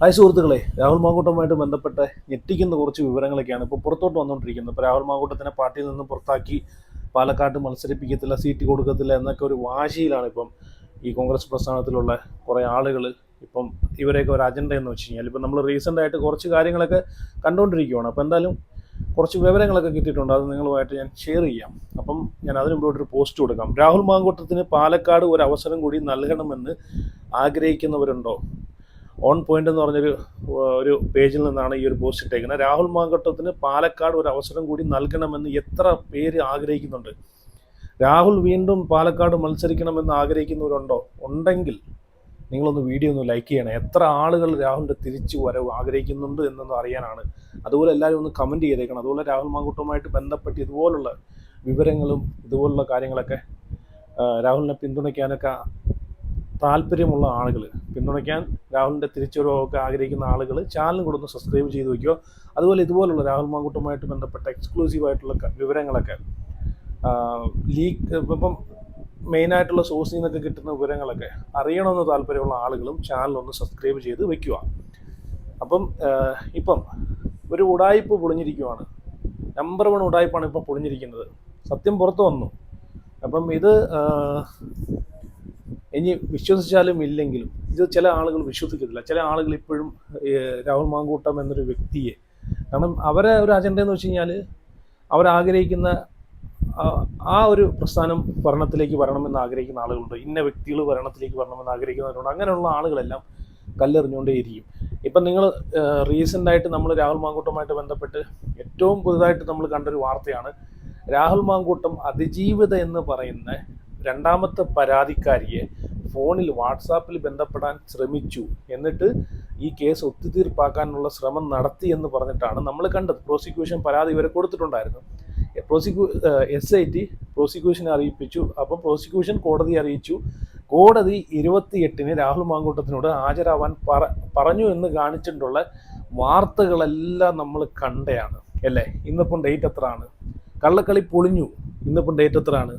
Hi സുഹൃത്തുക്കളെ, രാഹുൽ മാങ്കൂട്ടവുമായിട്ട് ബന്ധപ്പെട്ട ഞെട്ടിക്കുന്ന കുറച്ച് വിവരങ്ങളൊക്കെയാണ് ഇപ്പോൾ പുറത്തോട്ട് വന്നുകൊണ്ടിരിക്കുന്നത്. ഇപ്പോൾ രാഹുൽ മാങ്കൂട്ടത്തിനെ പാർട്ടിയിൽ നിന്ന് പുറത്താക്കി, പാലക്കാട്ട് മത്സരിപ്പിക്കത്തില്ല, സീറ്റ് കൊടുക്കത്തില്ല എന്നൊക്കെ ഒരു വാശിയിലാണ് ഇപ്പം ഈ കോൺഗ്രസ് പ്രസ്ഥാനത്തിലുള്ള കുറേ ആളുകൾ. ഇപ്പം ഇവരെയൊക്കെ ഒരു അജണ്ട എന്ന് വെച്ച് കഴിഞ്ഞാൽ ഇപ്പം നമ്മൾ റീസെൻ്റായിട്ട് കുറച്ച് കാര്യങ്ങളൊക്കെ കണ്ടുകൊണ്ടിരിക്കുകയാണ്. അപ്പോൾ എന്തായാലും കുറച്ച് വിവരങ്ങളൊക്കെ കിട്ടിയിട്ടുണ്ട്, അത് നിങ്ങളുമായിട്ട് ഞാൻ ഷെയർ ചെയ്യാം. അപ്പം ഞാൻ അതിനു മുമ്പ് ഒരു പോസ്റ്റ് കൊടുക്കാം. രാഹുൽ മാങ്കൂട്ടത്തിന് പാലക്കാട് ഒരു അവസരം കൂടി നൽകണമെന്ന് ആഗ്രഹിക്കുന്നവരുണ്ടോ? ഓൺ പോയിന്റ് എന്ന് പറഞ്ഞൊരു ഒരു പേജിൽ നിന്നാണ് ഈ ഒരു പോസ്റ്റ് ഇട്ടേക്കുന്നത്. രാഹുൽ മാങ്കൂട്ടത്തിന് പാലക്കാട് ഒരു അവസരം കൂടി നൽകണമെന്ന് എത്ര പേര് ആഗ്രഹിക്കുന്നുണ്ട്? രാഹുൽ വീണ്ടും പാലക്കാട് മത്സരിക്കണമെന്ന് ആഗ്രഹിക്കുന്നവരുണ്ടോ? ഉണ്ടെങ്കിൽ നിങ്ങളൊന്ന് വീഡിയോ ഒന്ന് ലൈക്ക് ചെയ്യണേ. എത്ര ആളുകൾ രാഹുലിൻ്റെ തിരിച്ചു വരവ് ആഗ്രഹിക്കുന്നുണ്ട് എന്നൊന്ന് അറിയാനാണ്. അതുപോലെ എല്ലാവരും ഒന്ന് കമൻറ്റ് ചെയ്തേക്കണം. അതുപോലെ രാഹുൽ മാങ്കൂട്ടവുമായിട്ട് ബന്ധപ്പെട്ട് ഇതുപോലുള്ള വിവരങ്ങളും ഇതുപോലുള്ള കാര്യങ്ങളൊക്കെ രാഹുലിനെ പിന്തുണയ്ക്കാനൊക്കെ താല്പര്യമുള്ള ആളുകൾ, പിന്തുണയ്ക്കാൻ രാഹുലിൻ്റെ തിരിച്ചുവരവൊക്കെ ആഗ്രഹിക്കുന്ന ആളുകൾ ചാനൽ കൂടെ ഒന്ന് സബ്സ്ക്രൈബ് ചെയ്ത് വയ്ക്കുക. അതുപോലെ ഇതുപോലുള്ള രാഹുൽ മാങ്കൂട്ടവുമായിട്ട് ബന്ധപ്പെട്ട എക്സ്ക്ലൂസീവായിട്ടുള്ള വിവരങ്ങളൊക്കെ ലീക്ക് ഇപ്പം മെയിനായിട്ടുള്ള സോഴ്സിൽ നിന്നൊക്കെ കിട്ടുന്ന വിവരങ്ങളൊക്കെ അറിയണമെന്ന് താല്പര്യമുള്ള ആളുകളും ചാനലൊന്ന് സബ്സ്ക്രൈബ് ചെയ്ത് വയ്ക്കുക. അപ്പം ഇപ്പം ഒരു ഉടായ്പ് പൊളിഞ്ഞിരിക്കുവാണ്. നമ്പർ 1 ഉടായ്പാണ് ഇപ്പം പൊളിഞ്ഞിരിക്കുന്നത്. സത്യം പുറത്തു വന്നു. അപ്പം ഇത് ഇനി വിശ്വസിച്ചാലും ഇല്ലെങ്കിലും ഇത് ചില ആളുകൾ വിശ്വസിക്കത്തില്ല. ചില ആളുകൾ ഇപ്പോഴും രാഹുൽ മാങ്കൂട്ടം എന്നൊരു വ്യക്തിയെ, കാരണം അവരെ ഒരു അജണ്ട എന്ന് വെച്ച് കഴിഞ്ഞാൽ അവരാഗ്രഹിക്കുന്ന ആ ഒരു പ്രസ്ഥാനം ഭരണത്തിലേക്ക് വരണമെന്ന് ആഗ്രഹിക്കുന്ന ആളുകളുണ്ട്. ഇന്ന വ്യക്തികൾ ഭരണത്തിലേക്ക് വരണമെന്ന് ആഗ്രഹിക്കുന്നവരുണ്ട്. അങ്ങനെയുള്ള ആളുകളെല്ലാം കല്ലെറിഞ്ഞുകൊണ്ടേയിരിക്കും. ഇപ്പം നിങ്ങൾ റീസെൻ്റായിട്ട് നമ്മൾ രാഹുൽ മാങ്കൂട്ടവുമായിട്ട് ബന്ധപ്പെട്ട് ഏറ്റവും പുതുതായിട്ട് നമ്മൾ കണ്ടൊരു വാർത്തയാണ്. രാഹുൽ മാങ്കൂട്ടം അതിജീവിത എന്ന് പറയുന്ന രണ്ടാമത്തെ പരാതിക്കാരിയെ ഫോണിൽ വാട്സാപ്പിൽ ബന്ധപ്പെടാൻ ശ്രമിച്ചു, എന്നിട്ട് ഈ കേസ് ഒത്തുതീർപ്പാക്കാനുള്ള ശ്രമം നടത്തി എന്ന് പറഞ്ഞിട്ടാണ് നമ്മൾ കണ്ടത്. പ്രോസിക്യൂഷൻ പരാതി ഇവരെ കൊടുത്തിട്ടുണ്ടായിരുന്നു. SIT പ്രോസിക്യൂഷനെ അറിയിപ്പിച്ചു. അപ്പം പ്രോസിക്യൂഷൻ കോടതിയെ അറിയിച്ചു. കോടതി 28-ന് രാഹുൽ മാങ്കൂട്ടത്തിനോട് ഹാജരാവാൻ പറഞ്ഞു എന്ന് കാണിച്ചിട്ടുള്ള വാർത്തകളെല്ലാം നമ്മൾ കണ്ടയാണ് അല്ലേ. ഇന്നിപ്പം ഡേറ്റ് എത്രയാണ്? കള്ളക്കളി പൊളിഞ്ഞു. ഇന്നിപ്പം ഡേറ്റ് എത്രയാണ്?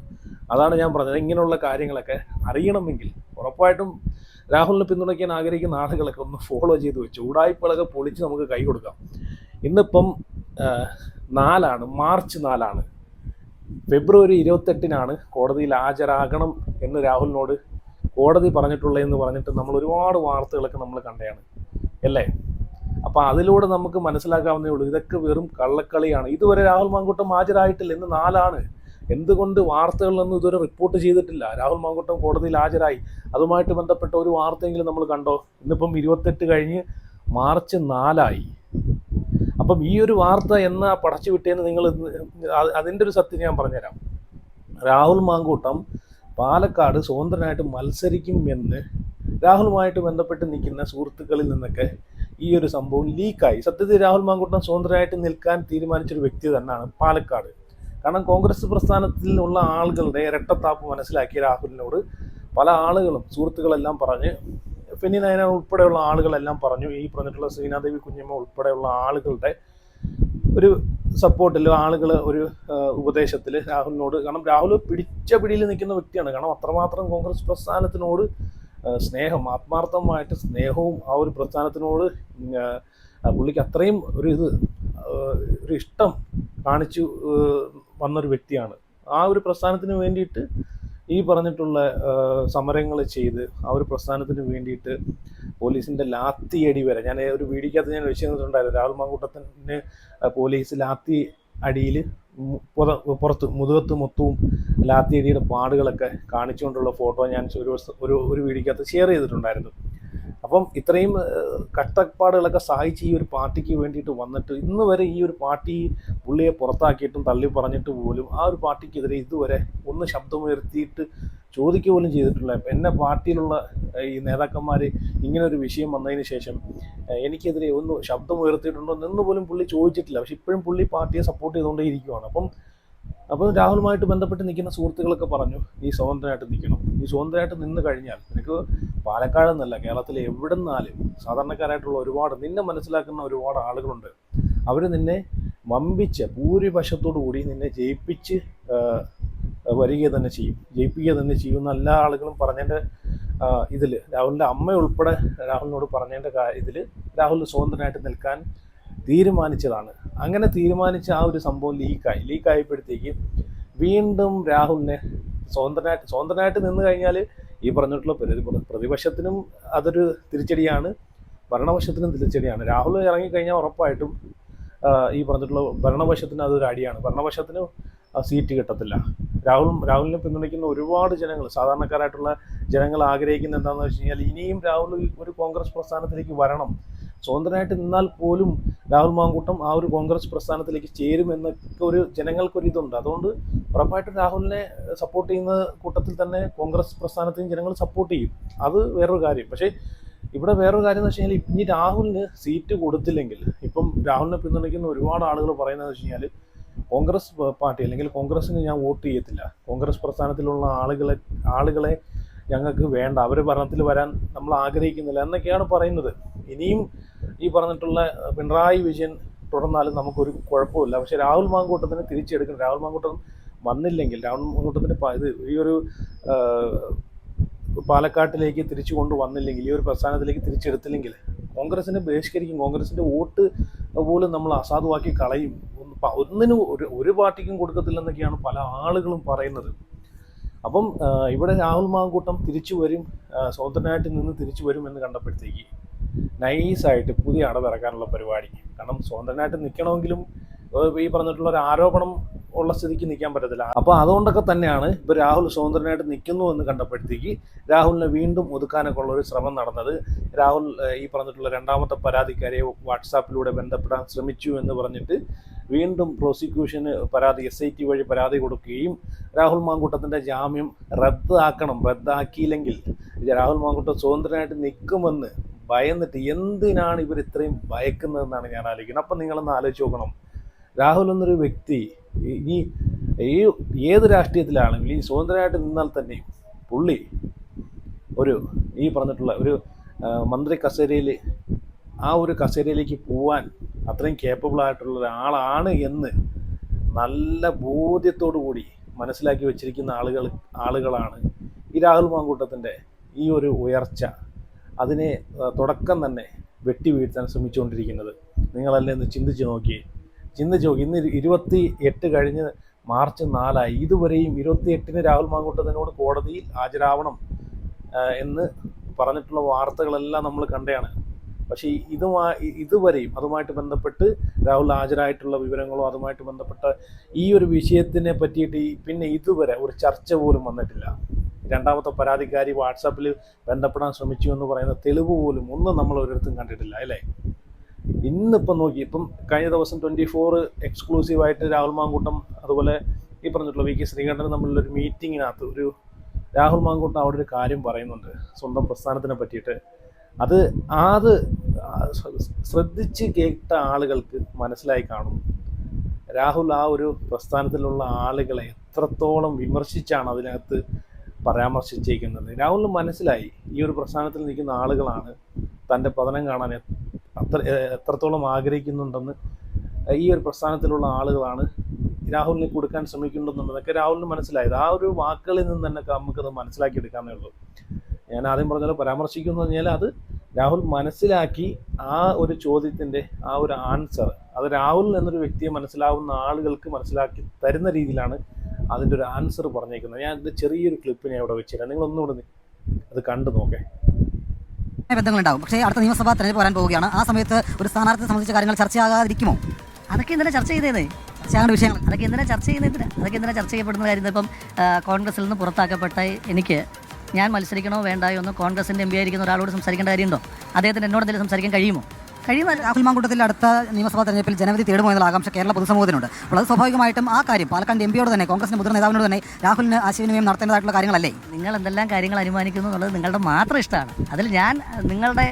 അതാണ് ഞാൻ പറഞ്ഞത്. ഇങ്ങനെയുള്ള കാര്യങ്ങളൊക്കെ അറിയണമെങ്കിൽ ഉറപ്പായിട്ടും രാഹുലിനെ പിന്തുണയ്ക്കാൻ ആഗ്രഹിക്കുന്ന ആളുകളൊക്കെ ഒന്ന് ഫോളോ ചെയ്ത് വെച്ചു. ഉടായ്പകളൊക്കെ പൊളിച്ച് നമുക്ക് കൈ കൊടുക്കാം. ഇന്നിപ്പം 4 മാർച്ച് 4. ഫെബ്രുവരി 28-നാണ് കോടതിയിൽ ഹാജരാകണം എന്ന് രാഹുലിനോട് കോടതി പറഞ്ഞിട്ടുള്ളതെന്ന് പറഞ്ഞിട്ട് നമ്മൾ ഒരുപാട് വാർത്തകളൊക്കെ നമ്മൾ കണ്ടതാണ് അല്ലേ. അപ്പോൾ അതിലൂടെ നമുക്ക് മനസ്സിലാക്കാവുന്നേ ഉള്ളൂ, ഇതൊക്കെ വെറും കള്ളക്കളിയാണ്. ഇതുവരെ രാഹുൽ മാങ്കൂട്ടം ഹാജരായിട്ടില്ല. ഇന്ന് 4. എന്തുകൊണ്ട് വാർത്തകളിലൊന്നും ഇതുവരെ റിപ്പോർട്ട് ചെയ്തിട്ടില്ല? രാഹുൽ മാങ്കൂട്ടം കോടതിയിൽ ഹാജരായി. അതുമായിട്ട് ബന്ധപ്പെട്ട ഒരു വാർത്തയെങ്കിലും നമ്മൾ കണ്ടോ? ഇന്നിപ്പം 28 കഴിഞ്ഞ് മാർച്ച് 4. അപ്പം ഈ ഒരു വാർത്ത എന്നാ പടച്ചു വിട്ടേന്ന് നിങ്ങൾ അതിൻ്റെ ഒരു സത്യം ഞാൻ പറഞ്ഞുതരാം. രാഹുൽ മാങ്കൂട്ടം പാലക്കാട് സ്വതന്ത്രനായിട്ട് മത്സരിക്കും എന്ന് രാഹുലുമായിട്ട് ബന്ധപ്പെട്ട് നിൽക്കുന്ന സുഹൃത്തുക്കളിൽ നിന്നൊക്കെ ഈ ഒരു സംഭവം ലീക്കായി. സത്യത്തിൽ രാഹുൽ മാങ്കൂട്ടം സ്വതന്ത്രനായിട്ട് നിൽക്കാൻ തീരുമാനിച്ചൊരു വ്യക്തി തന്നെയാണ് പാലക്കാട്. കാരണം കോൺഗ്രസ് പ്രസ്ഥാനത്തിൽ ഉള്ള ആളുകളുടെ ഇരട്ടത്താപ്പ് മനസ്സിലാക്കിയ രാഹുലിനോട് പല ആളുകളും സുഹൃത്തുക്കളെല്ലാം പറഞ്ഞ്, ഫെനി നയന ഉൾപ്പെടെയുള്ള ആളുകളെല്ലാം പറഞ്ഞു, ഈ പറഞ്ഞിട്ടുള്ള ശ്രീനാദേവി കുഞ്ഞമ്മ ഉൾപ്പെടെയുള്ള ആളുകളുടെ ഒരു സപ്പോർട്ടിൽ, ആളുകൾ ഒരു ഉപദേശത്തിൽ രാഹുലിനോട്, കാരണം രാഹുൽ പിടിച്ച പിടിയിൽ നിൽക്കുന്ന വ്യക്തിയാണ്. കാരണം അത്രമാത്രം കോൺഗ്രസ് പ്രസ്ഥാനത്തിനോട് സ്നേഹം, ആത്മാർത്ഥമായിട്ട് സ്നേഹവും ആ ഒരു പ്രസ്ഥാനത്തിനോട് പുള്ളിക്ക് അത്രയും ഒരു ഇഷ്ടം കാണിച്ചു വന്നൊരു വ്യക്തിയാണ്. ആ ഒരു പ്രസ്ഥാനത്തിന് വേണ്ടിയിട്ട് ഈ പറഞ്ഞിട്ടുള്ള സമരങ്ങൾ ചെയ്ത് ആ ഒരു പ്രസ്ഥാനത്തിന് വേണ്ടിയിട്ട് പോലീസിൻ്റെ ലാത്തിയടി വരെ, ഞാൻ ഒരു വീഡിയോക്കകത്ത് ഞാൻ വെച്ചിട്ടുണ്ടായിരുന്നു. രാഹുൽ മാങ്കൂട്ടത്തിന് പോലീസ് ലാത്തി അടിയിൽ പുറത്ത് മുതുകത്ത് മൊത്തവും ലാത്തിയടിയുടെ പാടുകളൊക്കെ കാണിച്ചുകൊണ്ടുള്ള ഫോട്ടോ ഞാൻ ഒരു വീഡിയോക്കകത്ത് ഷെയർ ചെയ്തിട്ടുണ്ടായിരുന്നു. അപ്പം ഇത്രയും കഷ്ടപ്പാടുകളൊക്കെ സഹായിച്ച് ഈ ഒരു പാർട്ടിക്ക് വേണ്ടിയിട്ട് വന്നിട്ട് ഇന്ന് വരെ ഈ ഒരു പാർട്ടി പുള്ളിയെ പുറത്താക്കിയിട്ടും തള്ളി പറഞ്ഞിട്ട് പോലും ആ ഒരു പാർട്ടിക്കെതിരെ ഇതുവരെ ഒന്ന് ശബ്ദമുയർത്തിയിട്ട് ചോദിക്കുക പോലും ചെയ്തിട്ടില്ല. എന്നെ പാർട്ടിയിലുള്ള ഈ നേതാക്കന്മാർ ഇങ്ങനൊരു വിഷയം വന്നതിന് ശേഷം എനിക്കെതിരെ ഒന്ന് ശബ്ദമുയർത്തിയിട്ടുണ്ടോ എന്ന് പോലും പുള്ളി ചോദിച്ചിട്ടില്ല. പക്ഷെ ഇപ്പോഴും പുള്ളി പാർട്ടിയെ സപ്പോർട്ട് ചെയ്തുകൊണ്ടേ ഇരിക്കുവാണ്. അപ്പം രാഹുലുമായിട്ട് ബന്ധപ്പെട്ട് നിൽക്കുന്ന സുഹൃത്തുക്കളൊക്കെ പറഞ്ഞു, നീ സ്വതന്ത്രമായിട്ട് നിൽക്കണം. നീ സ്വതന്ത്രമായിട്ട് നിന്ന് കഴിഞ്ഞാൽ നിനക്ക് പാലക്കാട് എന്നല്ല, കേരളത്തിലെ എവിടെ നിന്നാലും സാധാരണക്കാരായിട്ടുള്ള ഒരുപാട് നിന്നെ മനസ്സിലാക്കുന്ന ഒരുപാട് ആളുകളുണ്ട്. അവർ നിന്നെ വമ്പിച്ച ഭൂരിപക്ഷത്തോടു കൂടി നിന്നെ ജയിപ്പിച്ച് ജയിപ്പിക്കുക തന്നെ ചെയ്യുന്ന എല്ലാ ആളുകളും പറഞ്ഞതിൻ്റെ ഇതിൽ രാഹുലിൻ്റെ അമ്മ ഉൾപ്പെടെ രാഹുലിനോട് പറഞ്ഞതിൻ്റെ ഇതിൽ രാഹുൽ സ്വതന്ത്രനായിട്ട് നിൽക്കാൻ തീരുമാനിച്ചതാണ്. അങ്ങനെ തീരുമാനിച്ച ആ ഒരു സംഭവം ലീക്കായപ്പോഴത്തേക്ക് വീണ്ടും രാഹുലിനെ സ്വതന്ത്രനായിട്ട് നിന്ന് കഴിഞ്ഞാൽ ഈ പറഞ്ഞിട്ടുള്ള പ്രതിപക്ഷത്തിനും അതൊരു തിരിച്ചടിയാണ്, ഭരണപക്ഷത്തിനും തിരിച്ചടിയാണ്. രാഹുൽ ഇറങ്ങിക്കഴിഞ്ഞാൽ ഉറപ്പായിട്ടും ഈ പറഞ്ഞിട്ടുള്ള ഭരണപക്ഷത്തിന് അതൊരു അടിയാണ്. ഭരണപക്ഷത്തിന് സീറ്റ് കിട്ടത്തില്ല. രാഹുലിനെ പിന്തുണയ്ക്കുന്ന ഒരുപാട് ജനങ്ങൾ, സാധാരണക്കാരായിട്ടുള്ള ജനങ്ങൾ ആഗ്രഹിക്കുന്ന എന്താണെന്ന് വെച്ച് കഴിഞ്ഞാൽ ഇനിയും രാഹുൽ ഒരു കോൺഗ്രസ് പ്രസ്ഥാനത്തിലേക്ക് വരണം. സ്വതന്ത്രനായിട്ട് നിന്നാൽ പോലും രാഹുൽ മാങ്കൂട്ടം ആ ഒരു കോൺഗ്രസ് പ്രസ്ഥാനത്തിലേക്ക് ചേരുമെന്നൊക്കെ ഒരു ജനങ്ങൾക്കൊരിതുണ്ട്. അതുകൊണ്ട് ഉറപ്പായിട്ടും രാഹുലിനെ സപ്പോർട്ട് ചെയ്യുന്ന കൂട്ടത്തിൽ തന്നെ കോൺഗ്രസ് പ്രസ്ഥാനത്തെയും ജനങ്ങൾ സപ്പോർട്ട് ചെയ്യും. അത് വേറൊരു കാര്യം. പക്ഷേ ഇവിടെ വേറൊരു കാര്യം എന്ന് വെച്ച് കഴിഞ്ഞാൽ ഇനി രാഹുലിന് സീറ്റ് കൊടുത്തില്ലെങ്കിൽ, ഇപ്പം രാഹുലിനെ പിന്തുണയ്ക്കുന്ന ഒരുപാട് ആളുകൾ പറയുന്നതെന്ന് വെച്ച് കഴിഞ്ഞാൽ കോൺഗ്രസ് പാർട്ടി അല്ലെങ്കിൽ കോൺഗ്രസ്സിന് ഞാൻ വോട്ട് ചെയ്യത്തില്ല, കോൺഗ്രസ് പ്രസ്ഥാനത്തിലുള്ള ആളുകളെ ഞങ്ങൾക്ക് വേണ്ട, അവർ ഭരണത്തിൽ വരാൻ നമ്മൾ ആഗ്രഹിക്കുന്നില്ല എന്നൊക്കെയാണ് പറയുന്നത്. ഇനിയും ഈ പറഞ്ഞിട്ടുള്ള പിണറായി വിജയൻ തുടർന്നാലും നമുക്കൊരു കുഴപ്പമില്ല. പക്ഷേ രാഹുൽ മാങ്കൂട്ടത്തിന് തിരിച്ചെടുക്കണം. രാഹുൽ മാങ്കൂട്ടം വന്നില്ലെങ്കിൽ, രാഹുൽ മാങ്കൂട്ടത്തിന് ഈ ഒരു പാലക്കാട്ടിലേക്ക് തിരിച്ചു കൊണ്ടുവന്നില്ലെങ്കിൽ, ഈ ഒരു പ്രസ്ഥാനത്തിലേക്ക് തിരിച്ചെടുത്തില്ലെങ്കിൽ കോൺഗ്രസിനെ ബഹിഷ്കരിക്കും. കോൺഗ്രസിൻ്റെ വോട്ട് പോലും നമ്മൾ അസാധുവാക്കി കളയും. ഒന്നിനും ഒരു പാർട്ടിക്കും കൊടുക്കത്തില്ലെന്നൊക്കെയാണ് പല ആളുകളും പറയുന്നത്. അപ്പം ഇവിടെ രാഹുൽ മാങ്കൂട്ടം തിരിച്ചു വരും, സ്വതന്ത്രനായിട്ട് നിന്ന് തിരിച്ചു വരും എന്ന് കണ്ടപ്പോഴത്തേക്ക് നൈസായിട്ട് പുതിയ അടവിറക്കാനുള്ള പരിപാടി. കാരണം സ്വതന്ത്രനായിട്ട് നിൽക്കണമെങ്കിലും ഈ പറഞ്ഞിട്ടുള്ള ഒരു ആരോപണം ഉള്ള സ്ഥിതിക്ക് നിൽക്കാൻ പറ്റത്തില്ല. അപ്പോൾ അതുകൊണ്ടൊക്കെ തന്നെയാണ് ഇപ്പോൾ രാഹുൽ സ്വതന്ത്രനായിട്ട് നിൽക്കുന്നു എന്ന് കണ്ടപ്പോഴത്തേക്ക് രാഹുലിനെ വീണ്ടും ഒതുക്കാനൊക്കെ ഉള്ള ഒരു ശ്രമം നടന്നത്. രാഹുൽ ഈ പറഞ്ഞിട്ടുള്ള രണ്ടാമത്തെ പരാതിക്കാരെ വാട്സാപ്പിലൂടെ ബന്ധപ്പെടാൻ ശ്രമിച്ചു എന്ന് പറഞ്ഞിട്ട് വീണ്ടും പ്രോസിക്യൂഷന് SIT വഴി പരാതി കൊടുക്കുകയും രാഹുൽ മാങ്കൂട്ടത്തിൻ്റെ ജാമ്യം റദ്ദാക്കിയില്ലെങ്കിൽ രാഹുൽ മാങ്കൂട്ടം സ്വതന്ത്രനായിട്ട് നിൽക്കുമെന്ന് ഭയന്നിട്ട് എന്തിനാണ് ഇവർ ഇത്രയും ഭയക്കുന്നതെന്നാണ് ഞാൻ ആലോചിക്കുന്നത്. അപ്പം നിങ്ങളൊന്ന് ആലോചിച്ച് നോക്കണം. രാഹുൽ എന്നൊരു വ്യക്തി ഈ ഏത് രാഷ്ട്രീയത്തിലാണെങ്കിലും ഈ സ്വതന്ത്രനായിട്ട് നിന്നാൽ തന്നെ പുള്ളി ഈ പറഞ്ഞിട്ടുള്ള ഒരു മന്ത്രി കസേരയിൽ, ആ ഒരു കസേരയിലേക്ക് പോവാൻ അത്രയും കേപ്പബിൾ ആയിട്ടുള്ള ഒരാളാണ് എന്ന് നല്ല ബോധ്യത്തോടു കൂടി മനസ്സിലാക്കി വെച്ചിരിക്കുന്ന ആളുകളാണ് ഈ രാഹുൽ മാങ്കൂട്ടത്തിൻ്റെ ഈ ഒരു ഉയർച്ച. അതിനെ തുടക്കം തന്നെ വെട്ടി വീഴ്ത്താൻ ശ്രമിച്ചുകൊണ്ടിരിക്കുന്നത്. നിങ്ങളല്ലേ ഒന്ന് ചിന്തിച്ച് നോക്കി. ഇന്ന് 28 കഴിഞ്ഞ് മാർച്ച് 4 ഇതുവരെയും 28-ന് രാഹുൽ മാങ്കൂട്ടത്തിനോട് കോടതിയിൽ ഹാജരാവണം എന്ന് പറഞ്ഞിട്ടുള്ള വാർത്തകളെല്ലാം നമ്മൾ കണ്ടതാണ്. പക്ഷേ ഇതുവരെയും അതുമായിട്ട് ബന്ധപ്പെട്ട് രാഹുൽ ഹാജരായിട്ടുള്ള വിവരങ്ങളോ അതുമായിട്ട് ബന്ധപ്പെട്ട ഈ ഒരു വിഷയത്തിനെ പറ്റിയിട്ട് പിന്നെ ഇതുവരെ ഒരു ചർച്ച പോലും വന്നിട്ടില്ല. രണ്ടാമത്തെ പരാതിക്കാരി വാട്സാപ്പിൽ ബന്ധപ്പെടാൻ ശ്രമിച്ചു എന്ന് പറയുന്ന തെളിവ് പോലും ഒന്നും നമ്മൾ ഒരിടത്തും കണ്ടിട്ടില്ല, അല്ലേ? ഇന്നിപ്പം നോക്കി, ഇപ്പം കഴിഞ്ഞ ദിവസം 24 എക്സ്ക്ലൂസീവായിട്ട് രാഹുൽ മാങ്കൂട്ടം അതുപോലെ ഈ പറഞ്ഞിട്ടുള്ള VK ശ്രീകണ്ഠൻ തമ്മിലുള്ളൊരു മീറ്റിങ്ങിനകത്ത് രാഹുൽ മാങ്കൂട്ടം അവിടെ ഒരു കാര്യം പറയുന്നുണ്ട് സ്വന്തം പ്രസ്ഥാനത്തിനെ പറ്റിയിട്ട്. അത് ശ്രദ്ധിച്ച് കേട്ട ആളുകൾക്ക് മനസ്സിലായി കാണും. രാഹുൽ ആ ഒരു പ്രസ്ഥാനത്തിലുള്ള ആളുകളെ എത്രത്തോളം വിമർശിച്ചാണ് അതിനകത്ത് പരാമർശിച്ചേക്കുന്നത്. രാഹുലിന് മനസ്സിലായി ഈ ഒരു പ്രസ്ഥാനത്തിൽ നിൽക്കുന്ന ആളുകളാണ് തൻ്റെ പതനം കാണാൻ എത്രത്തോളം ആഗ്രഹിക്കുന്നുണ്ടെന്ന്. ഈ ഒരു പ്രസ്ഥാനത്തിലുള്ള ആളുകളാണ് രാഹുലിനെ കൊടുക്കാൻ ശ്രമിക്കുന്നുണ്ടെന്നൊക്കെ രാഹുലിന് മനസ്സിലായത്. ആ ഒരു വാക്കുകളിൽ നിന്ന് തന്നെ നമുക്കത് മനസ്സിലാക്കിയെടുക്കാന്നേ ഉള്ളൂ. ഞാൻ ആദ്യം പറഞ്ഞാൽ പരാമർശിക്കുന്നു പറഞ്ഞാൽ അത് രാഹുൽ മനസ്സിലാക്കി ആ ഒരു ചോദ്യത്തിൻ്റെ ആ ഒരു ആൻസർ അത് രാഹുൽ എന്നൊരു വ്യക്തിയെ മനസ്സിലാവുന്ന ആളുകൾക്ക് മനസ്സിലാക്കി തരുന്ന രീതിയിലാണ് അതിൻ്റെ ഒരു ആൻസർ പറഞ്ഞേക്കുന്നത്. ഞാൻ ഇതിൻ്റെ ചെറിയൊരു ക്ലിപ്പ് ഞാൻ ഇവിടെ വെച്ചുതരാം, നിങ്ങളൊന്നുകൂടെ അത് കണ്ടു നോക്കേ. ബന്ധങ്ങളുണ്ടാവും. പക്ഷേ അടുത്ത നിയമസഭാ തെരഞ്ഞെടുപ്പ് വരാൻ പോവുകയാണ്. ആ സമയത്ത് ഒരു സ്ഥാനാർത്ഥിയെ സംബന്ധിച്ച കാര്യങ്ങൾ ചർച്ചയാകാതിരിക്കുമോ? അതൊക്കെ എന്തിനാ ചർച്ച ചെയ്തത്? ചർച്ചയാകേണ്ട വിഷയങ്ങൾ അതൊക്കെ എന്തിനാ ചർച്ച ചെയ്യുന്നതിന്? അതൊക്കെ എന്തിനാ ചർച്ച ചെയ്യപ്പെടുന്ന കാര്യം? ഇപ്പം കോൺഗ്രസിൽ നിന്ന് പുറത്താക്കപ്പെട്ട എനിക്ക് ഞാൻ മത്സരിക്കണോ വേണ്ടായോ എന്ന് കോൺഗ്രസിൻ്റെ MP ആയിരിക്കുന്ന ഒരാളോട് സംസാരിക്കേണ്ട കാര്യമുണ്ടോ? അദ്ദേഹത്തിന് എന്നോട് എന്തെങ്കിലും സംസാരിക്കാൻ കഴിയുമോ? രാഹുൽ മാങ്കൂട്ടത്തിൽ അടുത്ത നിയമസഭാ തെരഞ്ഞെടുപ്പിൽ ജനവിധി തേടുമോ എന്നുള്ള ആകാംക്ഷ കേരള പൊതുസമൂഹത്തിനുണ്ട്. അപ്പോൾ അത് സ്വാഭാവികമായിട്ടും ആ കാര്യം പാലക്കാട് MPയോട് തന്നെ, കോൺഗ്രസിൻ്റെ മുതിർന്ന നേതാവിനോട് തന്നെ രാഹുലിന് ആശയവിനിമയം നടത്തേണ്ടതായിട്ടുള്ള കാര്യങ്ങളല്ലേ? നിങ്ങൾ എന്തെല്ലാം കാര്യങ്ങൾ അനുമാനിക്കുന്നു എന്നുള്ളത് നിങ്ങളുടെ മാത്രം ഇഷ്ടമാണ്. അതിൽ ഞാൻ നിങ്ങളുടെ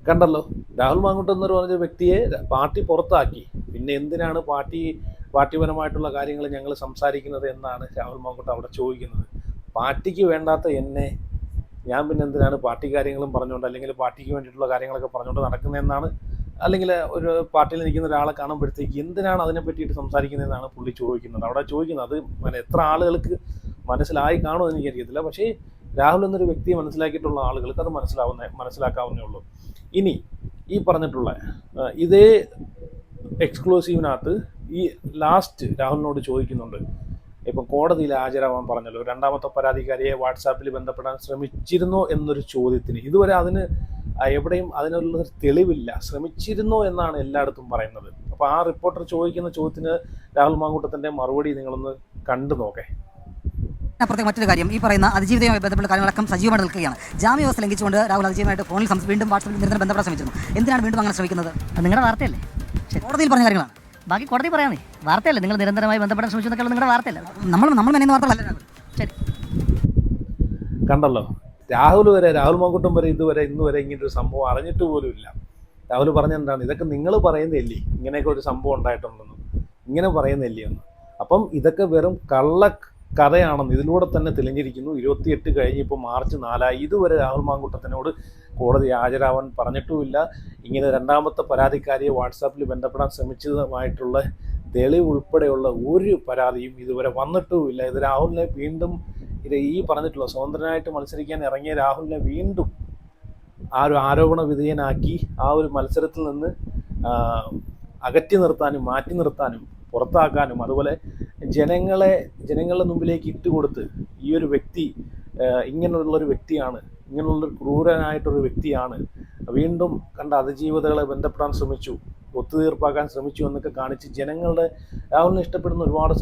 കണ്ടല്ലോ, രാഹുൽ മാങ്കൂട്ടം എന്ന് പറഞ്ഞ വ്യക്തിയെ പാർട്ടി പുറത്താക്കി. പിന്നെ എന്തിനാണ് പാർട്ടിപരമായിട്ടുള്ള കാര്യങ്ങൾ ഞങ്ങൾ സംസാരിക്കുന്നത് എന്നാണ് രാഹുൽ മാങ്കൂട്ടം അവിടെ ചോദിക്കുന്നത്. പാർട്ടിക്ക് വേണ്ടാത്ത എന്നെ ഞാൻ പിന്നെ എന്തിനാണ് പാർട്ടി കാര്യങ്ങളും പറഞ്ഞുകൊണ്ട് അല്ലെങ്കിൽ പാർട്ടിക്ക് വേണ്ടിയിട്ടുള്ള കാര്യങ്ങളൊക്കെ പറഞ്ഞുകൊണ്ട് നടക്കുന്നതെന്നാണ്, അല്ലെങ്കിൽ ഒരു പാർട്ടിയിൽ നിൽക്കുന്ന ഒരാളെ കാണുമ്പോഴത്തേക്ക് എന്തിനാണ് അതിനെ പറ്റിയിട്ട് സംസാരിക്കുന്നതെന്നാണ് പുള്ളി ചോദിക്കുന്നത്. അവിടെ ചോദിക്കുന്നത് അത് എത്ര ആളുകൾക്ക് മനസ്സിലായി കാണുമെന്ന് എനിക്കറിയത്തില്ല. പക്ഷേ രാഹുൽ എന്നൊരു വ്യക്തിയെ മനസ്സിലാക്കിയിട്ടുള്ള ആളുകൾക്ക് അത് മനസ്സിലാക്കാവുന്നേ ഉള്ളൂ. ഇനി ഈ പറഞ്ഞിട്ടുള്ള ഇതേ എക്സ്ക്ലൂസീവിനകത്ത് ഈ ലാസ്റ്റ് രാഹുലിനോട് ചോദിക്കുന്നുണ്ട്, ഇപ്പം കോടതിയിൽ ഹാജരാവാൻ പറഞ്ഞല്ലോ, രണ്ടാമത്തെ പരാതിക്കാരിയെ വാട്സാപ്പിൽ ബന്ധപ്പെടാൻ ശ്രമിച്ചിരുന്നോ എന്നൊരു ചോദ്യത്തിന് ഇതുവരെ അതിന് എവിടെയും അതിനുള്ള തെളിവില്ല. ശ്രമിച്ചിരുന്നോ എന്നാണ് എല്ലായിടത്തും പറയുന്നത്. അപ്പോൾ ആ റിപ്പോർട്ടർ ചോദിക്കുന്ന ചോദ്യത്തിന് രാഹുൽ മാങ്കൂട്ടത്തിൻ്റെ മറുപടി നിങ്ങളൊന്ന് കണ്ടു നോക്കേ. അപ്പുറത്തെ മറ്റൊരു കാര്യം, ഈ പറയുന്ന അതിജീവിതയുമായി ബന്ധപ്പെട്ട കാര്യങ്ങളടക്കം സജീവമായിട്ട് നിൽക്കുകയാണ്. ജാമ്യവ്യവസ്ഥ ലംഘിച്ചുകൊണ്ട് രാഹുൽ അതിജീവമായിട്ട് ഫോണിൽ വീണ്ടും വാട്സാപ്പിൽ നിരന്തരം ബന്ധപ്പെടാൻ ശ്രമിച്ചിരുന്നു. എന്തിനാണ് വീണ്ടും അങ്ങനെ ശ്രമിക്കുന്നത്? അത് നിങ്ങളുടെ വാർത്തയല്ലേ? കോടതിയിൽ പറഞ്ഞ കാര്യങ്ങളാണ്. ബാക്കി കോടതി പറയാമേ, വാർത്തയല്ലേ? നിങ്ങൾ നിരന്തരമായി ബന്ധപ്പെടാൻ ശ്രമിച്ചതൊക്കെ നിങ്ങളുടെ വാർത്തയല്ല. നമ്മൾ മെനയുന്ന വാർത്തകളല്ല രാഹുൽ. ശരി, കണ്ടല്ലോ, രാഹുൽ മാങ്കൂട്ടം വരെ ഇന്ന് വരെ ഇങ്ങനൊരു സംഭവം അറിഞ്ഞിട്ട് പോലും ഇല്ല. രാഹുൽ പറഞ്ഞെന്താണ്, ഇതൊക്കെ നിങ്ങൾ പറയുന്നില്ലേ ഇങ്ങനെയൊക്കെ ഒരു സംഭവം ഉണ്ടായിട്ടുണ്ടെന്ന്, ഇങ്ങനെ പറയുന്നില്ലേ എന്ന്. അപ്പം ഇതൊക്കെ വെറും കള്ളക്കഥയാണെന്ന് ഇതിലൂടെ തന്നെ തെളിഞ്ഞിരിക്കുന്നു. 28 കഴിഞ്ഞ് ഇപ്പോൾ March 4 ഇതുവരെ രാഹുൽ മാങ്കൂട്ടത്തിനോട് കോടതി ഹാജരാവാൻ പറഞ്ഞിട്ടുമില്ല. ഇങ്ങനെ രണ്ടാമത്തെ പരാതിക്കാരിയെ വാട്സാപ്പിൽ ബന്ധപ്പെടാൻ ശ്രമിച്ചതുമായിട്ടുള്ള തെളിവ് ഉൾപ്പെടെയുള്ള ഒരു പരാതിയും ഇതുവരെ വന്നിട്ടുമില്ല. ഇത് രാഹുലിനെ വീണ്ടും ഈ പറഞ്ഞിട്ടുള്ള സ്വതന്ത്രനായിട്ട് മത്സരിക്കാൻ ഇറങ്ങിയ രാഹുലിനെ വീണ്ടും ആ ഒരു ആരോപണ വിധേയനാക്കി ആ ഒരു മത്സരത്തിൽ നിന്ന് അകറ്റി നിർത്താനും മാറ്റി നിർത്താനും പുറത്താക്കാനും അതുപോലെ ജനങ്ങളുടെ മുമ്പിലേക്ക് ഇട്ടുകൊടുത്ത് ഈ ഒരു വ്യക്തി ഇങ്ങനെയുള്ളൊരു വ്യക്തിയാണ്, ഇങ്ങനെയുള്ളൊരു ക്രൂരനായിട്ടൊരു വ്യക്തിയാണ്, വീണ്ടും കണ്ട അതിജീവിതകളെ ബന്ധപ്പെടാൻ ശ്രമിച്ചു, ഒത്തുതീർപ്പാക്കാൻ ശ്രമിച്ചു എന്നൊക്കെ കാണിച്ച് രാഹുലിനെ ഇഷ്ടപ്പെടുന്ന ഒരുപാട്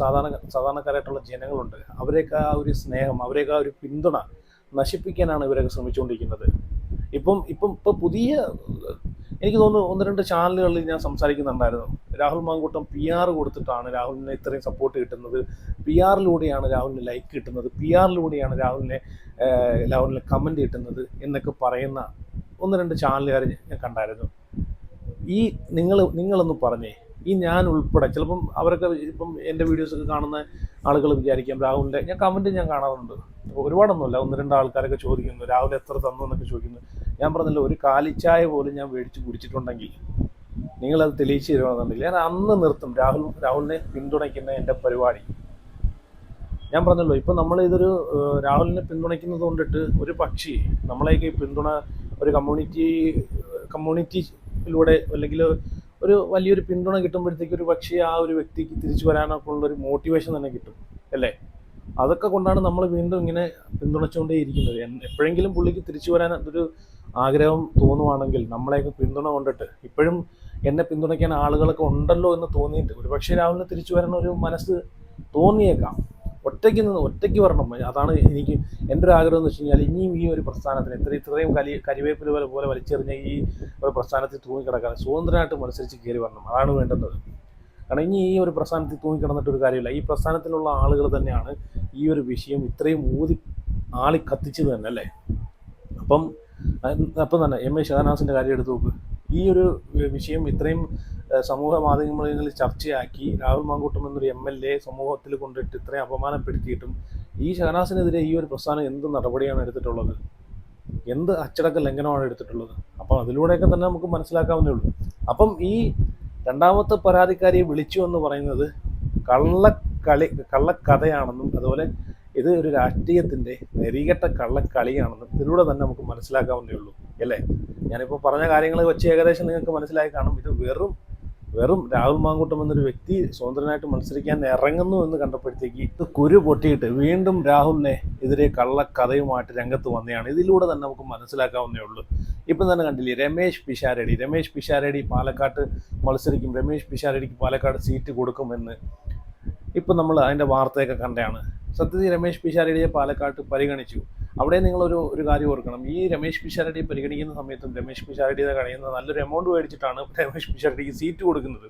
സാധാരണക്കാരായിട്ടുള്ള ജനങ്ങളുണ്ട്. അവരെയൊക്കെ ആ ഒരു സ്നേഹം, അവരെയൊക്കെ ആ ഒരു പിന്തുണ നശിപ്പിക്കാനാണ് ഇവരൊക്കെ ശ്രമിച്ചുകൊണ്ടിരിക്കുന്നത്. ഇപ്പം പുതിയ എനിക്ക് തോന്നുന്നു 1-2 ചാനലുകളിൽ ഞാൻ സംസാരിക്കുന്നുണ്ടായിരുന്നു, രാഹുൽ മാങ്കൂട്ടം PR കൊടുത്തിട്ടാണ് രാഹുലിനെ ഇത്രയും സപ്പോർട്ട് കിട്ടുന്നത്, PR-ലൂടെയാണ് രാഹുലിന് ലൈക്ക് കിട്ടുന്നത്, PR-ലൂടെയാണ് രാഹുലിനെ കമൻറ്റ് കിട്ടുന്നത് എന്നൊക്കെ പറയുന്ന 1-2 ചാനലുകാർ ഞാൻ കണ്ടായിരുന്നു. ഈ നിങ്ങളൊന്ന് പറഞ്ഞേ, ഈ ഞാൻ ഉൾപ്പെടെ ചിലപ്പം അവരൊക്കെ ഇപ്പം എൻ്റെ വീഡിയോസൊക്കെ കാണുന്ന ആളുകൾ വിചാരിക്കാം രാഹുലിൻ്റെ, ഞാൻ കമൻറ്റ് കാണാറുണ്ട്, ഒരുപാടൊന്നുമില്ല, 1-2 ആൾക്കാരൊക്കെ ചോദിക്കുന്നു രാഹുൽ എത്ര തന്നു എന്നൊക്കെ ചോദിക്കുന്നു. ഞാൻ പറഞ്ഞല്ലോ, ഒരു കാലിച്ചായ പോലും ഞാൻ മേടിച്ച് കുടിച്ചിട്ടുണ്ടെങ്കിൽ നിങ്ങളത് തെളിയിച്ച് തരുവാണെന്നുണ്ടെങ്കിൽ ഞാൻ അന്ന് നിർത്തും രാഹുലിനെ പിന്തുണയ്ക്കുന്ന എൻ്റെ പരിപാടി. ഞാൻ പറഞ്ഞല്ലോ, ഇപ്പം നമ്മളിതൊരു രാഹുലിനെ പിന്തുണയ്ക്കുന്നത് കൊണ്ടിട്ട് ഒരു പക്ഷി നമ്മളെയൊക്കെ ഈ പിന്തുണ ഒരു കമ്മ്യൂണിറ്റിയിലൂടെ അല്ലെങ്കിൽ ഒരു വലിയൊരു പിന്തുണ കിട്ടുമ്പോഴത്തേക്ക് ഒരു പക്ഷേ ആ ഒരു വ്യക്തിക്ക് തിരിച്ചു വരാനൊക്കെ ഉള്ളൊരു മോട്ടിവേഷൻ തന്നെ കിട്ടും അല്ലേ? അതൊക്കെ കൊണ്ടാണ് നമ്മൾ വീണ്ടും ഇങ്ങനെ പിന്തുണച്ചുകൊണ്ടേ ഇരിക്കുന്നത്. എപ്പോഴെങ്കിലും പുള്ളിക്ക് തിരിച്ചു വരാൻ അതൊരു ആഗ്രഹം തോന്നുവാണെങ്കിൽ നമ്മളെയൊക്കെ പിന്തുണ കൊണ്ടിട്ട് ഇപ്പോഴും എന്നെ പിന്തുണയ്ക്കാൻ ആളുകളൊക്കെ ഉണ്ടല്ലോ എന്ന് തോന്നിയിട്ട് ഒരു പക്ഷേ രാഹുലിന് തിരിച്ചു വരാൻ ഒരു മനസ്സ് തോന്നിയേക്കാം. ഒറ്റയ്ക്ക് വരണം, അതാണ് എൻ്റെ ഒരു ആഗ്രഹം എന്ന് വെച്ച് കഴിഞ്ഞാൽ. ഇനിയും ഈ ഒരു പ്രസ്ഥാനത്തിന് ഇത്രയും കരിവേപ്പില പോലെ വലിച്ചെറിഞ്ഞ ഈ ഒരു പ്രസ്ഥാനത്തിൽ തൂങ്ങിക്കിടക്കാൻ സ്വതന്ത്രമായിട്ട് മത്സരിച്ച് കയറി വരണം, അതാണ് വേണ്ടുന്നത്. കാരണം ഇനി ഈ ഒരു പ്രസ്ഥാനത്തിൽ തൂങ്ങിക്കിടന്നിട്ടൊരു കാര്യമില്ല. ഈ പ്രസ്ഥാനത്തിലുള്ള ആളുകൾ തന്നെയാണ് ഈ ഒരു വിഷയം ഇത്രയും ആളി കത്തിച്ചത് തന്നെ അല്ലേ? അപ്പം തന്നെ MA ഷഹനാസിൻ്റെ കാര്യം എടുത്ത് നോക്ക്. ഈ ഒരു വിഷയം ഇത്രയും സമൂഹ മാധ്യമങ്ങളിൽ ചർച്ചയാക്കി രാഹുൽ മാങ്കൂട്ടം എന്നൊരു MLA സമൂഹത്തിൽ കൊണ്ടിട്ട് ഇത്രയും അപമാനപ്പെടുത്തിയിട്ടും ഈ ഷഹനാസിനെതിരെ ഈ ഒരു പ്രസ്ഥാനം എന്ത് നടപടിയാണ് എടുത്തിട്ടുള്ളത്, എന്ത് അച്ചടക്ക ലംഘനമാണ് എടുത്തിട്ടുള്ളത്? അപ്പം അതിലൂടെയൊക്കെ തന്നെ നമുക്ക് മനസ്സിലാക്കാവുന്നേ ഉള്ളൂ. അപ്പം ഈ രണ്ടാമത്തെ പരാതിക്കാരിയെ വിളിച്ചു എന്ന് പറയുന്നത് കള്ളക്കഥയാണെന്നും അതുപോലെ ഇത് ഒരു രാഷ്ട്രീയത്തിൻ്റെ നെറികെട്ട കള്ളക്കളിയാണെന്നും ഇതിലൂടെ തന്നെ നമുക്ക് മനസ്സിലാക്കാവുന്നേ ഉള്ളൂ അല്ലേ? ഞാനിപ്പോൾ പറഞ്ഞ കാര്യങ്ങൾ വെച്ച് ഏകദേശം നിങ്ങൾക്ക് മനസ്സിലായി കാണും. ഇത് വെറും രാഹുൽ മാങ്കൂട്ടം എന്നൊരു വ്യക്തി സ്വതന്ത്രനായിട്ട് മത്സരിക്കാൻ ഇറങ്ങുന്നു എന്ന് കണ്ടപ്പോഴത്തേക്ക് ഇത് കുരു പൊട്ടിയിട്ട് വീണ്ടും രാഹുലിനെ എതിരെ കള്ളക്കഥയുമായിട്ട് രംഗത്ത് വന്നതാണ്. ഇതിലൂടെ തന്നെ നമുക്ക് മനസ്സിലാക്കാവുന്നേ ഉള്ളൂ. ഇപ്പം തന്നെ കണ്ടില്ലേ, രമേശ് പിഷാരടി പാലക്കാട്ട് മത്സരിക്കും, രമേശ് പിഷാരടിക്ക് പാലക്കാട് സീറ്റ് കൊടുക്കുമെന്ന് ഇപ്പം നമ്മൾ അതിൻ്റെ വാർത്തയൊക്കെ കണ്ടതാണ്. സത്യത്തിൽ രമേശ് പിഷാരടിയെ പാലക്കാട്ട് പരിഗണിച്ചു. അവിടെ നിങ്ങളൊരു കാര്യം ഓർക്കണം, ഈ രമേശ് പിഷാരടിയെ പരിഗണിക്കുന്ന സമയത്തും രമേശ് പിഷാരടിയെ കഴിയുന്ന നല്ലൊരു എമൗണ്ട് മേടിച്ചിട്ടാണ് രമേശ് പിഷാരടിക്ക് സീറ്റ് കൊടുക്കുന്നത്.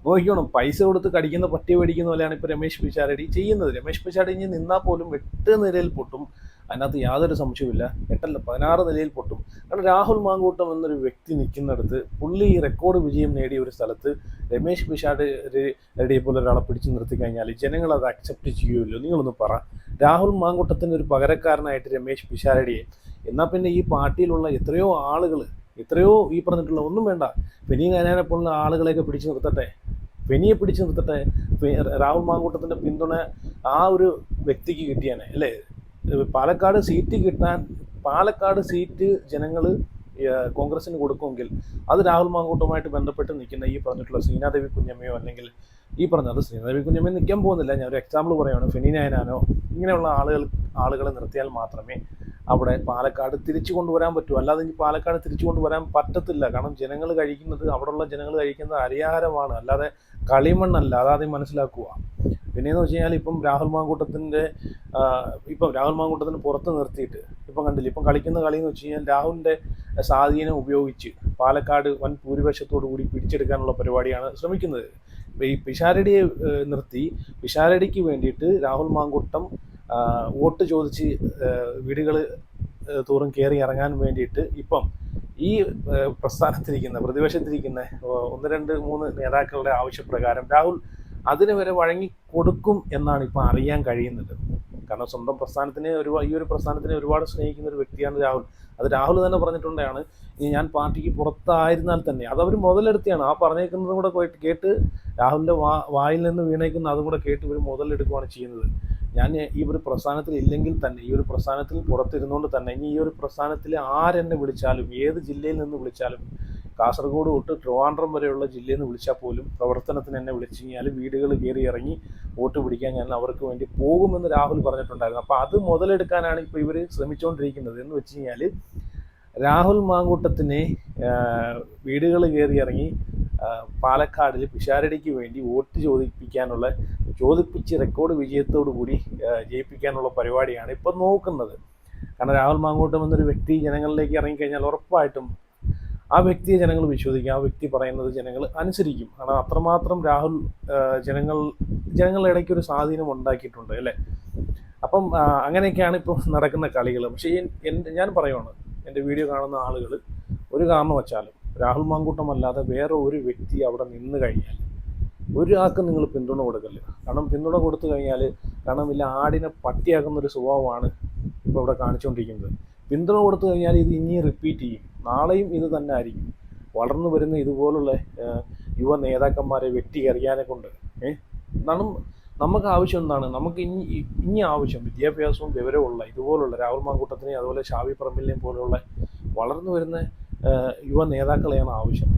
നോക്കിക്കോണം, പൈസ കൊടുത്ത് കടിക്കുന്ന പട്ടി മേടിക്കുന്ന പോലെയാണ് ഇപ്പോൾ രമേശ് പിഷാരടി ചെയ്യുന്നത്. രമേശ് പിഷാരടി ഇനി നിന്നാൽ പോലും 8 നിലയിൽ പൊട്ടും, അതിനകത്ത് യാതൊരു സംശയവുമില്ല. 8 അല്ല 16 നിലയിൽ പൊട്ടും. കാരണം രാഹുൽ മാങ്കൂട്ടം എന്നൊരു വ്യക്തി നിൽക്കുന്നിടത്ത്, പുള്ളി റെക്കോർഡ് വിജയം നേടിയ ഒരു സ്ഥലത്ത് രമേശ് പിഷാരടിയെ പോലെ ഒരാളെ പിടിച്ചു നിർത്തി കഴിഞ്ഞാൽ ജനങ്ങൾ അത് അക്സെപ്റ്റ് ചെയ്യുമല്ലോ? നിങ്ങളൊന്ന് പറ. രാഹുൽ മാങ്കൂട്ടത്തിൻ്റെ ഒരു പകരക്കാരനായിട്ട് രമേശ് പിഷാരടിയെ, എന്നാൽ പിന്നെ ഈ പാർട്ടിയിലുള്ള എത്രയോ ആളുകൾ, എത്രയോ ഈ പറഞ്ഞിട്ടുള്ള ഒന്നും വേണ്ട, ഫെനി കാനാനെ പോലുള്ള ആളുകളെയൊക്കെ പിടിച്ചു നിർത്തട്ടെ, ഫെനിയെ പിടിച്ചു നിർത്തട്ടെ, രാഹുൽ മാങ്കൂട്ടത്തിൻ്റെ പിന്തുണ ആ ഒരു വ്യക്തിക്ക് കിട്ടിയാനെ അല്ലേ? പാലക്കാട് സീറ്റ് കിട്ടാൻ, പാലക്കാട് സീറ്റ് ജനങ്ങൾ കോൺഗ്രസിന് കൊടുക്കുമെങ്കിൽ അത് രാഹുൽ മാങ്കൂട്ടവുമായിട്ട് ബന്ധപ്പെട്ട് നിൽക്കുന്ന ഈ പറഞ്ഞിട്ടുള്ള ശ്രീനാദേവി കുഞ്ഞമ്മയോ അല്ലെങ്കിൽ ഈ പറഞ്ഞത് ശ്രീനാദേവി കുഞ്ഞമ്മയോ നിൽക്കാൻ പോകുന്നില്ല, ഞാൻ ഒരു എക്സാമ്പിൾ പറയുകയാണ്, ഫെനി നയനാനോ ഇങ്ങനെയുള്ള ആളുകളെ നിർത്തിയാൽ മാത്രമേ അവിടെ പാലക്കാട് തിരിച്ചു കൊണ്ടുവരാൻ പറ്റൂ. അല്ലാതെ ഇനി പാലക്കാട് തിരിച്ചു കൊണ്ടുവരാൻ പറ്റത്തില്ല. കാരണം അവിടെയുള്ള ജനങ്ങൾ കഴിക്കുന്നത് അരിയാഹാരമാണ്, അല്ലാതെ കളിമണ്ണല്ല. അതാദ്യം മനസ്സിലാക്കുക. പിന്നെയെന്ന് വെച്ച് കഴിഞ്ഞാൽ ഇപ്പം രാഹുൽ മാങ്കൂട്ടത്തിന് പുറത്ത് നിർത്തിയിട്ട് ഇപ്പം കണ്ടില്ല, ഇപ്പം കളിക്കുന്ന കളി എന്ന് വെച്ച് കഴിഞ്ഞാൽ രാഹുലിൻ്റെ സ്വാധീനം ഉപയോഗിച്ച് പാലക്കാട് വൻ ഭൂരിപക്ഷത്തോടു കൂടി പിടിച്ചെടുക്കാനുള്ള പരിപാടിയാണ് ശ്രമിക്കുന്നത്. ഈ പിഷാരടിയെ നിർത്തി പിഷാരടിക്ക് വേണ്ടിയിട്ട് രാഹുൽ മാങ്കൂട്ടം വോട്ട് ചോദിച്ച് വീടുകൾ തോറും കയറി ഇറങ്ങാൻ വേണ്ടിയിട്ട് ഇപ്പം ഈ പ്രതിപക്ഷത്തിരിക്കുന്ന 1, 2, 3 നേതാക്കളുടെ ആവശ്യപ്രകാരം രാഹുൽ അതിന് വരെ വഴങ്ങി കൊടുക്കും എന്നാണ് ഇപ്പം അറിയാൻ കഴിയുന്നത്. കാരണം സ്വന്തം ഈ ഒരു പ്രസ്ഥാനത്തിനെ ഒരുപാട് സ്നേഹിക്കുന്ന ഒരു വ്യക്തിയാണ് രാഹുൽ. അത് രാഹുൽ തന്നെ പറഞ്ഞിട്ടുണ്ടാണ്, ഇനി ഞാൻ പാർട്ടിക്ക് പുറത്തായിരുന്നാൽ തന്നെ അതവർ മുതലെടുത്തിയാണ്. ആ പറഞ്ഞേക്കുന്നതും കൂടെ കേട്ട് രാഹുലിൻ്റെ വായിൽ നിന്ന് വീണേക്കുന്ന അതും കൂടെ കേട്ട് ഇവർ മുതലെടുക്കുകയാണ് ചെയ്യുന്നത്. ഞാൻ ഈ ഒരു പ്രസ്ഥാനത്തിൽ ഇല്ലെങ്കിൽ തന്നെ, ഈ ഒരു പ്രസ്ഥാനത്തിൽ പുറത്തിരുന്നുകൊണ്ട് തന്നെ, ഇനി ഈ ഒരു പ്രസ്ഥാനത്തിൽ ആരെന്നെ വിളിച്ചാലും, ഏത് ജില്ലയിൽ നിന്ന് വിളിച്ചാലും, കാസർഗോഡ് തൊട്ട് ട്രിവാൻഡ്രം വരെയുള്ള ജില്ലയിൽ നിന്ന് വിളിച്ചാൽ പോലും പ്രവർത്തനത്തിന് എന്നെ വിളിച്ചു കഴിഞ്ഞാൽ വീടുകൾ കയറി ഇറങ്ങി വോട്ട് പിടിക്കാൻ ഞാൻ അവർക്ക് വേണ്ടി പോകുമെന്ന് രാഹുൽ പറഞ്ഞിട്ടുണ്ടായിരുന്നു. അപ്പോൾ അത് മുതലെടുക്കാനാണ് ഇപ്പോൾ ഇവർ ശ്രമിച്ചുകൊണ്ടിരിക്കുന്നത്. എന്ന് വെച്ച് കഴിഞ്ഞാൽ രാഹുൽ മാങ്കൂട്ടത്തിനെ വീടുകൾ കയറി ഇറങ്ങി പാലക്കാടിൽ പിഷാരടിക്ക് വേണ്ടി വോട്ട് ചോദിപ്പിച്ച് റെക്കോർഡ് വിജയത്തോടു കൂടി ജയിപ്പിക്കാനുള്ള പരിപാടിയാണ് ഇപ്പം നോക്കുന്നത്. കാരണം രാഹുൽ മാങ്കൂട്ടം എന്നൊരു വ്യക്തി ജനങ്ങളിലേക്ക് ഇറങ്ങിക്കഴിഞ്ഞാൽ ഉറപ്പായിട്ടും ആ വ്യക്തിയെ ജനങ്ങൾ വിശ്വസിക്കും, ആ വ്യക്തി പറയുന്നത് ജനങ്ങൾ അനുസരിക്കും. കാരണം അത്രമാത്രം രാഹുൽ ജനങ്ങളുടെ ഇടയ്ക്ക് ഒരു സ്വാധീനം ഉണ്ടാക്കിയിട്ടുണ്ട് അല്ലേ. അപ്പം അങ്ങനെയൊക്കെയാണ് ഇപ്പോൾ നടക്കുന്ന കളികൾ. പക്ഷേ ഞാൻ പറയുവാണ്, എൻ്റെ വീഡിയോ കാണുന്ന ആളുകൾ ഒരു കാരണം വച്ചാലും രാഹുൽ മാങ്കൂട്ടമല്ലാതെ വേറെ ഒരു വ്യക്തി അവിടെ നിന്ന് കഴിഞ്ഞാൽ ഒരാൾക്കും നിങ്ങൾ പിന്തുണ കൊടുക്കല്ല. കാരണം പിന്തുണ കൊടുത്തു കഴിഞ്ഞാൽ ഇല്ല ആടിനെ പട്ടിയാക്കുന്നൊരു സ്വഭാവമാണ് ഇപ്പോൾ ഇവിടെ കാണിച്ചുകൊണ്ടിരിക്കുന്നത്. പിന്തുണ കൊടുത്തു കഴിഞ്ഞാൽ ഇത് ഇനിയും റിപ്പീറ്റ് ചെയ്യും, നാളെയും ഇത് തന്നെ ആയിരിക്കും. വളർന്നു വരുന്ന ഇതുപോലുള്ള യുവ നേതാക്കന്മാരെ വെട്ടിയെറിയാനെ കൊണ്ട് നമുക്ക് ആവശ്യം എന്താണ്? നമുക്ക് ഇനി ആവശ്യം വിദ്യാഭ്യാസവും വിവരമുള്ള ഇതുപോലുള്ള രാഹുൽ മാങ്കൂട്ടത്തിനെയും അതുപോലെ ഷാഫി പറമ്പിലിനെയും പോലുള്ള വളർന്നു വരുന്ന യുവ നേതാക്കളെയാണ് ആവശ്യം.